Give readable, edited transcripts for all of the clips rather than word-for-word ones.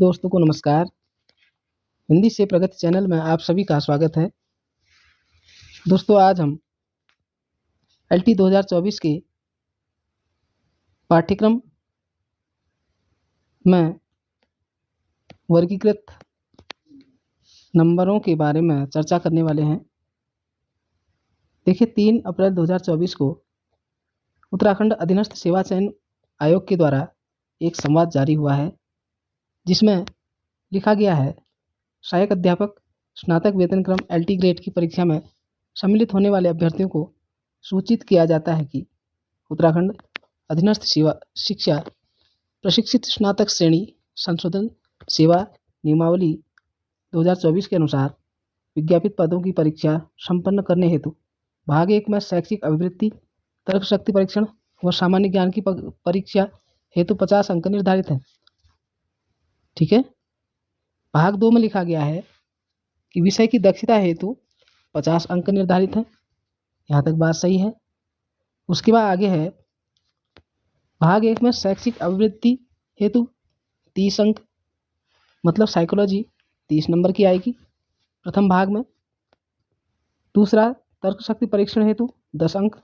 दोस्तों को नमस्कार। हिंदी से प्रगति चैनल में आप सभी का स्वागत है। दोस्तों आज हम LT 2024 के पाठ्यक्रम में वर्गीकृत नंबरों के बारे में चर्चा करने वाले हैं। देखिए 3 अप्रैल 2024 को उत्तराखंड अधीनस्थ सेवा चयन आयोग के द्वारा एक संवाद जारी हुआ है, जिसमें लिखा गया है सहायक अध्यापक स्नातक वेतन क्रम LT ग्रेड की परीक्षा में सम्मिलित होने वाले अभ्यर्थियों को सूचित किया जाता है कि उत्तराखंड अधीनस्थ शिक्षा प्रशिक्षित स्नातक श्रेणी संशोधन सेवा नियमावली 2024 के अनुसार विज्ञापित पदों की परीक्षा संपन्न करने हेतु भाग 1 में शैक्षिक अभिवृत्ति, तर्क शक्ति परीक्षण व सामान्य ज्ञान की परीक्षा हेतु 50 अंक निर्धारित हैं। ठीक है। भाग 2 में लिखा गया है कि विषय की दक्षता हेतु 50 अंक निर्धारित हैं। यहाँ तक बात सही है। उसके बाद आगे है भाग 1 में शैक्षिक अभिवृत्ति हेतु 30 अंक, मतलब साइकोलॉजी 30 नंबर की आएगी प्रथम भाग में। दूसरा तर्क शक्ति परीक्षण हेतु 10 अंक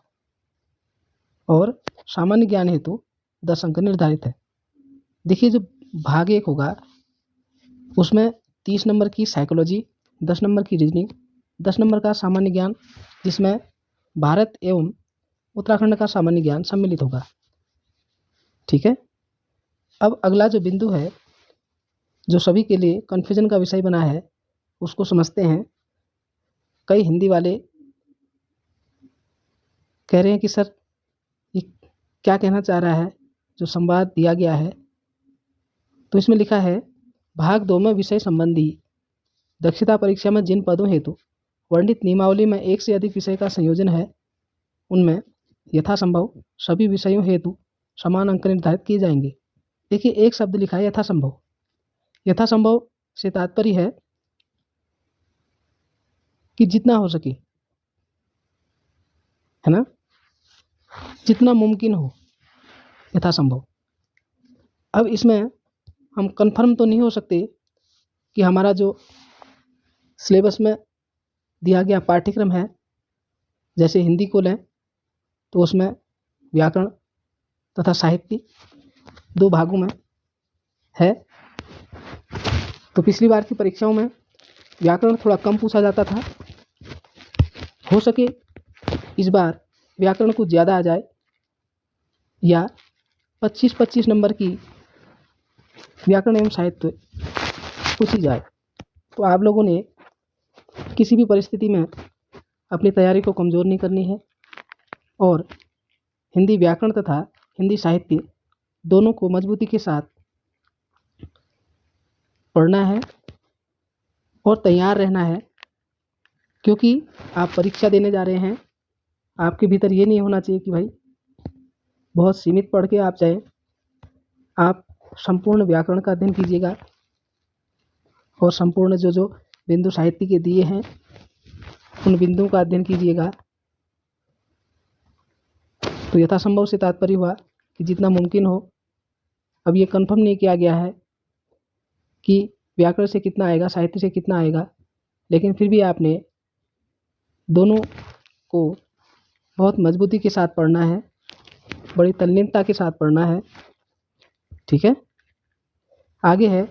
और सामान्य ज्ञान हेतु 10 अंक निर्धारित है। देखिए जो भाग 1 होगा उसमें 30 नंबर की साइकोलॉजी, 10 नंबर की रीजनिंग, 10 नंबर का सामान्य ज्ञान, जिसमें भारत एवं उत्तराखंड का सामान्य ज्ञान सम्मिलित होगा। ठीक है। अब अगला जो बिंदु है जो सभी के लिए कन्फ्यूजन का विषय बना है उसको समझते हैं। कई हिंदी वाले कह रहे हैं कि सर ये क्या कहना चाह रहा है जो संवाद दिया गया है। तो इसमें लिखा है भाग 2 में विषय संबंधी दक्षता परीक्षा में जिन पदों हेतु वर्णित नियमावली में एक से अधिक विषय का संयोजन है उनमें यथासंभव सभी विषयों हेतु समान अंक निर्धारित किए जाएंगे। देखिए एक शब्द लिखा है यथासंभव। यथासंभव से तात्पर्य है कि जितना हो सके, है ना, जितना मुमकिन हो, यथासंभव। अब इसमें हम कंफर्म तो नहीं हो सकते कि हमारा जो सिलेबस में दिया गया पाठ्यक्रम है, जैसे हिंदी को लें तो उसमें व्याकरण तथा साहित्य 2 भागों में है। तो पिछली बार की परीक्षाओं में व्याकरण थोड़ा कम पूछा जाता था। हो सके इस बार व्याकरण कुछ ज़्यादा आ जाए या 25-25 नंबर की व्याकरण एवं साहित्य पूछी जाए। तो आप लोगों ने किसी भी परिस्थिति में अपनी तैयारी को कमज़ोर नहीं करनी है और हिंदी व्याकरण तथा हिंदी साहित्य दोनों को मजबूती के साथ पढ़ना है और तैयार रहना है, क्योंकि आप परीक्षा देने जा रहे हैं। आपके भीतर ये नहीं होना चाहिए कि भाई बहुत सीमित पढ़ के आप जाएं। आप संपूर्ण व्याकरण का अध्ययन कीजिएगा और संपूर्ण जो बिंदु साहित्य के दिए हैं उन बिंदुओं का अध्ययन कीजिएगा। तो यथासंभव से तात्पर्य हुआ कि जितना मुमकिन हो। अब ये कंफर्म नहीं किया गया है कि व्याकरण से कितना आएगा, साहित्य से कितना आएगा, लेकिन फिर भी आपने दोनों को बहुत मजबूती के साथ पढ़ना है, बड़ी तल्लीनता के साथ पढ़ना है। ठीक है। आगे है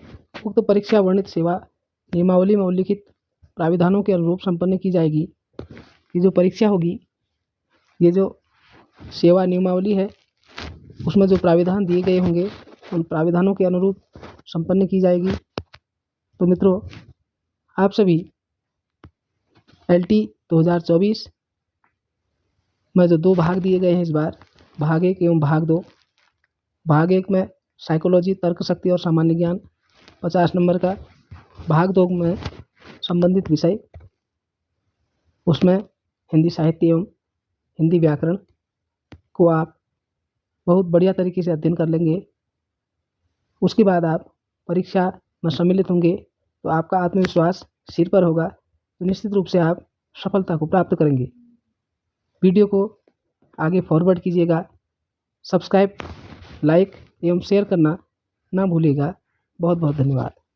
उक्त परीक्षा वर्णित सेवा नियमावली में उल्लिखित प्राविधानों के अनुरूप संपन्न की जाएगी। ये जो परीक्षा होगी, ये जो सेवा नियमावली है उसमें जो प्राविधान दिए गए होंगे उन प्राविधानों के अनुरूप संपन्न की जाएगी। तो मित्रों आप सभी LT 2024 में जो 2 भाग दिए गए हैं इस बार, भाग 1 एवं भाग 2। भाग 1 में साइकोलॉजी, तर्क शक्ति और सामान्य ज्ञान 50 नंबर का। भाग 2 में संबंधित विषय, उसमें हिंदी साहित्य एवं हिंदी व्याकरण को आप बहुत बढ़िया तरीके से अध्ययन कर लेंगे। उसके बाद आप परीक्षा में सम्मिलित होंगे तो आपका आत्मविश्वास सिर पर होगा, तो निश्चित रूप से आप सफलता को प्राप्त करेंगे। वीडियो को आगे फॉरवर्ड कीजिएगा, सब्सक्राइब, लाइक एवं शेयर करना ना भूलिएगा। बहुत बहुत धन्यवाद।